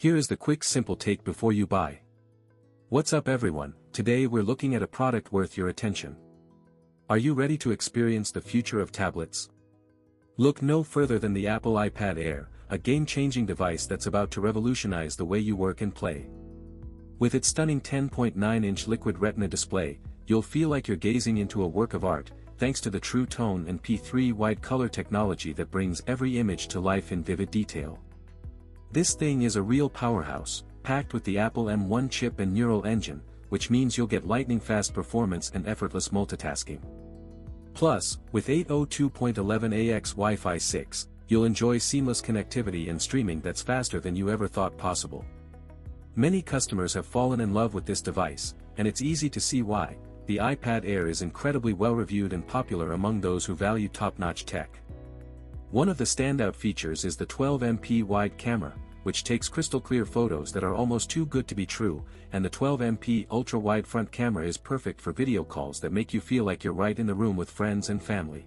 Here is the quick simple take before you buy. What's up everyone, today we're looking at a product worth your attention. Are you ready to experience the future of tablets? Look no further than the Apple iPad Air, a game-changing device that's about to revolutionize the way you work and play. With its stunning 10.9-inch liquid retina display, you'll feel like you're gazing into a work of art, thanks to the True Tone and P3 wide color technology that brings every image to life in vivid detail. This thing is a real powerhouse, packed with the Apple M1 chip and neural engine, which means you'll get lightning-fast performance and effortless multitasking. Plus, with 802.11ax Wi-Fi 6, you'll enjoy seamless connectivity and streaming that's faster than you ever thought possible. Many customers have fallen in love with this device, and it's easy to see why. The iPad Air is incredibly well-reviewed and popular among those who value top-notch tech. One of the standout features is the 12MP wide camera, which takes crystal-clear photos that are almost too good to be true, and the 12MP ultra-wide front camera is perfect for video calls that make you feel like you're right in the room with friends and family.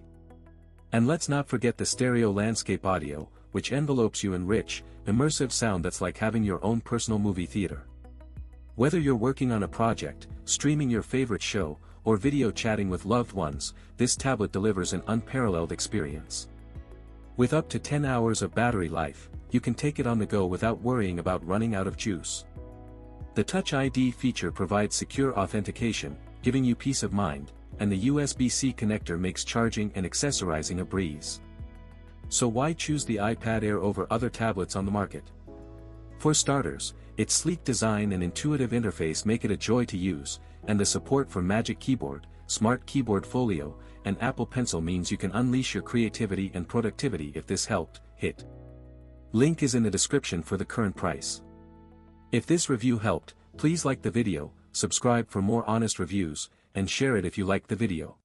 And let's not forget the stereo landscape audio, which envelopes you in rich, immersive sound that's like having your own personal movie theater. Whether you're working on a project, streaming your favorite show, or video chatting with loved ones, this tablet delivers an unparalleled experience. With up to 10 hours of battery life, you can take it on the go without worrying about running out of juice. The Touch ID feature provides secure authentication, giving you peace of mind, and the USB-C connector makes charging and accessorizing a breeze. So why choose the iPad Air over other tablets on the market? For starters, its sleek design and intuitive interface make it a joy to use, and the support for Magic Keyboard, Smart Keyboard Folio, and Apple Pencil means you can unleash your creativity and productivity. If this helped, hit link is in the description for the current price. If this review helped, please like the video, subscribe for more honest reviews, and share it if you liked the video.